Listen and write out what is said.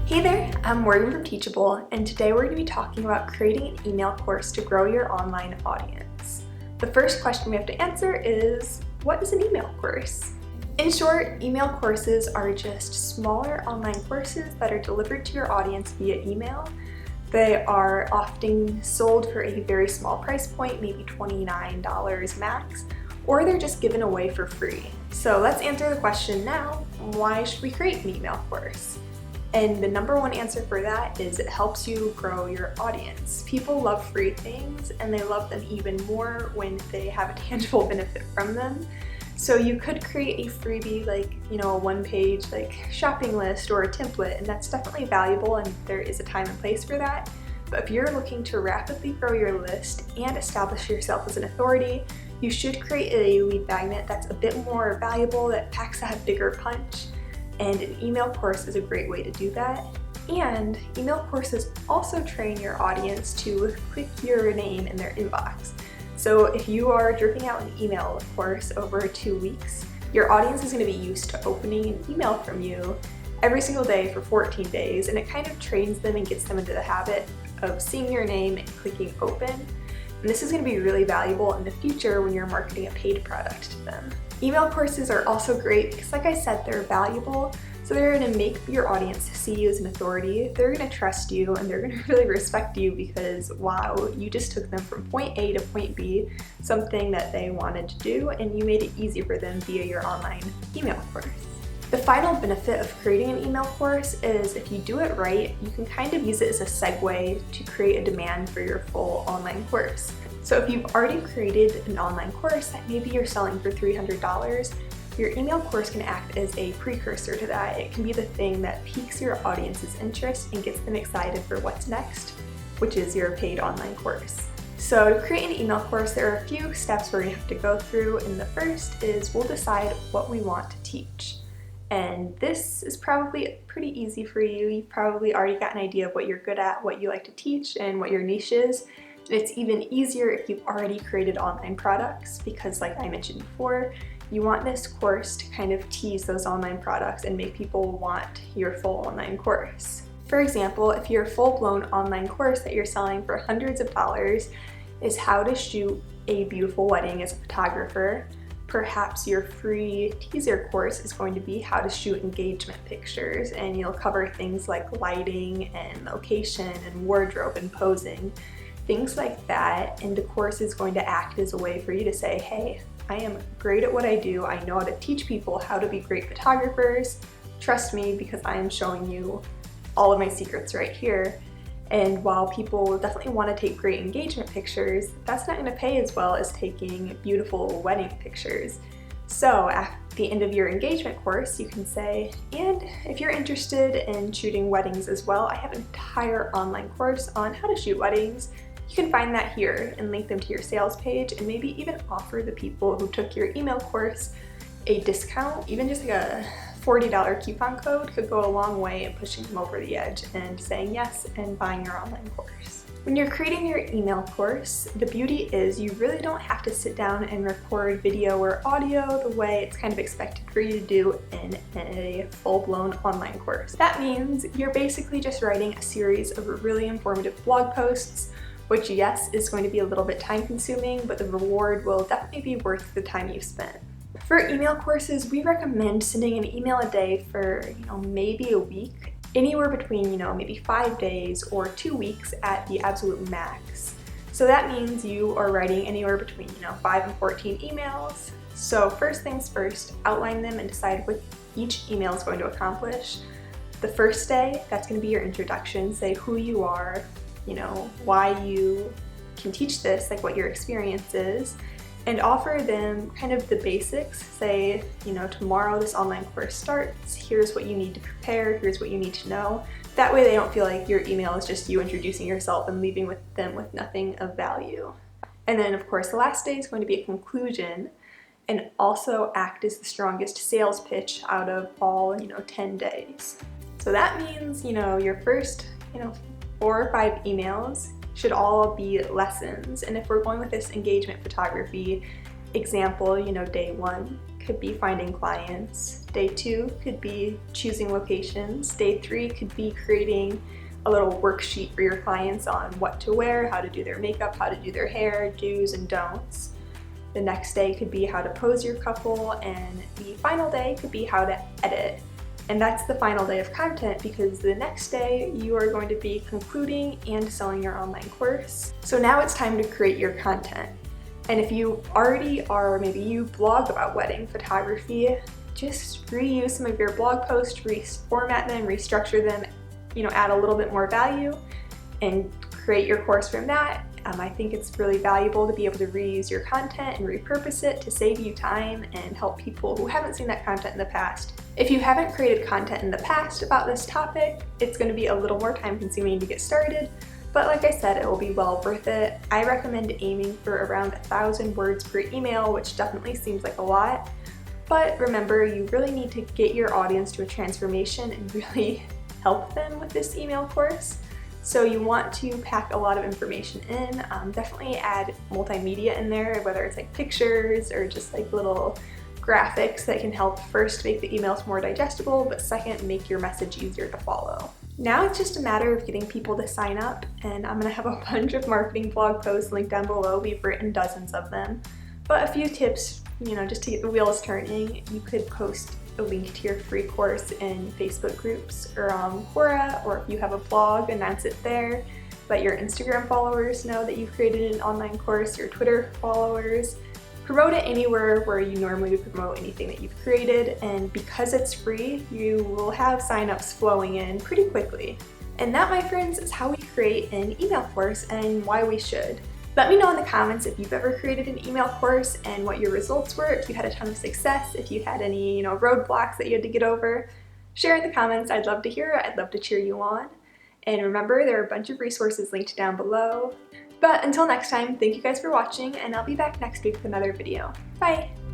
Hey there, I'm Morgan from Teachable, and today we're going to be talking about creating an email course to grow your online audience. The first question we have to answer is, what is an email course? In short, email courses are just smaller online courses that are delivered to your audience via email. They are often sold for a very small price point, maybe $29 max, or they're just given away for free. So let's answer the question now, why should we create an email course? And the number one answer for that is it helps you grow your audience. People love free things and they love them even more when they have a tangible benefit from them. So you could create a freebie like, a one-page shopping list or a template, and that's definitely valuable and there is a time and place for that. But if you're looking to rapidly grow your list and establish yourself as an authority, you should create a lead magnet that's a bit more valuable, that packs a bigger punch. And an email course is a great way to do that. And email courses also train your audience to click your name in their inbox. So if you are dripping out an email course over 2 weeks, your audience is going to be used to opening an email from you every single day for 14 days, and it kind of trains them and gets them into the habit of seeing your name and clicking open. And this is going to be really valuable in the future when you're marketing a paid product to them. Email courses are also great because, like I said, they're valuable, so they're going to make your audience see you as an authority. They're going to trust you and they're going to really respect you because, wow, you just took them from point A to point B, something that they wanted to do, and you made it easy for them via your online email course. The final benefit of creating an email course is if you do it right, you can kind of use it as a segue to create a demand for your full online course. So if you've already created an online course that maybe you're selling for $300, your email course can act as a precursor to that. It can be the thing that piques your audience's interest and gets them excited for what's next, which is your paid online course. So to create an email course, there are a few steps we're going to have to go through, and the first is we'll decide what we want to teach. And this is probably pretty easy for you. You've probably already got an idea of what you're good at, what you like to teach, and what your niche is. And it's even easier if you've already created online products because, like I mentioned before, you want this course to kind of tease those online products and make people want your full online course. For example, if your full-blown online course that you're selling for hundreds of dollars is how to shoot a beautiful wedding as a photographer, perhaps your free teaser course is going to be how to shoot engagement pictures, and you'll cover things like lighting and location and wardrobe and posing, things like that. And the course is going to act as a way for you to say, hey, I am great at what I do. I know how to teach people how to be great photographers. Trust me because I am showing you all of my secrets right here. And while people definitely want to take great engagement pictures, that's not going to pay as well as taking beautiful wedding pictures. So at the end of your engagement course, you can say, and if you're interested in shooting weddings as well, I have an entire online course on how to shoot weddings. You can find that here and link them to your sales page, and maybe even offer the people who took your email course a discount. Even just like a $40 coupon code could go a long way in pushing them over the edge and saying yes and buying your online course. When you're creating your email course, the beauty is you really don't have to sit down and record video or audio the way it's kind of expected for you to do in a full-blown online course. That means you're basically just writing a series of really informative blog posts, which, yes, is going to be a little bit time-consuming, but the reward will definitely be worth the time you've spent. For email courses, we recommend sending an email a day for, maybe a week, anywhere between, maybe 5 days or 2 weeks at the absolute max. So that means you are writing anywhere between, 5 and 14 emails. So first things first, outline them and decide what each email is going to accomplish. The first day, that's going to be your introduction. Say who you are, why you can teach this, like what your experience is, and offer them kind of the basics. Say, tomorrow this online course starts, here's what you need to prepare, here's what you need to know. That way they don't feel like your email is just you introducing yourself and leaving them with nothing of value. And then of course the last day is going to be a conclusion and also act as the strongest sales pitch out of all, 10 days. So that means, your first, 4 or 5 emails should all be lessons. And if we're going with this engagement photography example, day 1 could be finding clients. Day 2 could be choosing locations. Day 3 could be creating a little worksheet for your clients on what to wear, how to do their makeup, how to do their hair, do's and don'ts. The next day could be how to pose your couple, and the final day could be how to edit. And that's the final day of content because the next day you are going to be concluding and selling your online course. So now it's time to create your content. And if you already are, maybe you blog about wedding photography, just reuse some of your blog posts, reformat them, restructure them, add a little bit more value and create your course from that. I think it's really valuable to be able to reuse your content and repurpose it to save you time and help people who haven't seen that content in the past. If you haven't created content in the past about this topic, it's going to be a little more time consuming to get started, but like I said, it will be well worth it. I recommend aiming for around 1,000 words per email, which definitely seems like a lot, but remember, you really need to get your audience to a transformation and really help them with this email course. So you want to pack a lot of information in. Definitely add multimedia in there, whether it's like pictures or just like little graphics that can help first make the emails more digestible, but second, make your message easier to follow. Now it's just a matter of getting people to sign up, and I'm gonna have a bunch of marketing blog posts linked down below. We've written dozens of them. But a few tips, just to get the wheels turning, you could post a link to your free course in Facebook groups or on Quora, or if you have a blog, announce it there. Let your Instagram followers know that you've created an online course, your Twitter followers. Promote it anywhere where you normally would promote anything that you've created, and because it's free, you will have signups flowing in pretty quickly. And that, my friends, is how we create an email course and why we should. Let me know in the comments if you've ever created an email course and what your results were, if you had a ton of success, if you had any roadblocks that you had to get over. Share in the comments, I'd love to hear it, I'd love to cheer you on. And remember, there are a bunch of resources linked down below. But until next time, thank you guys for watching, and I'll be back next week with another video. Bye!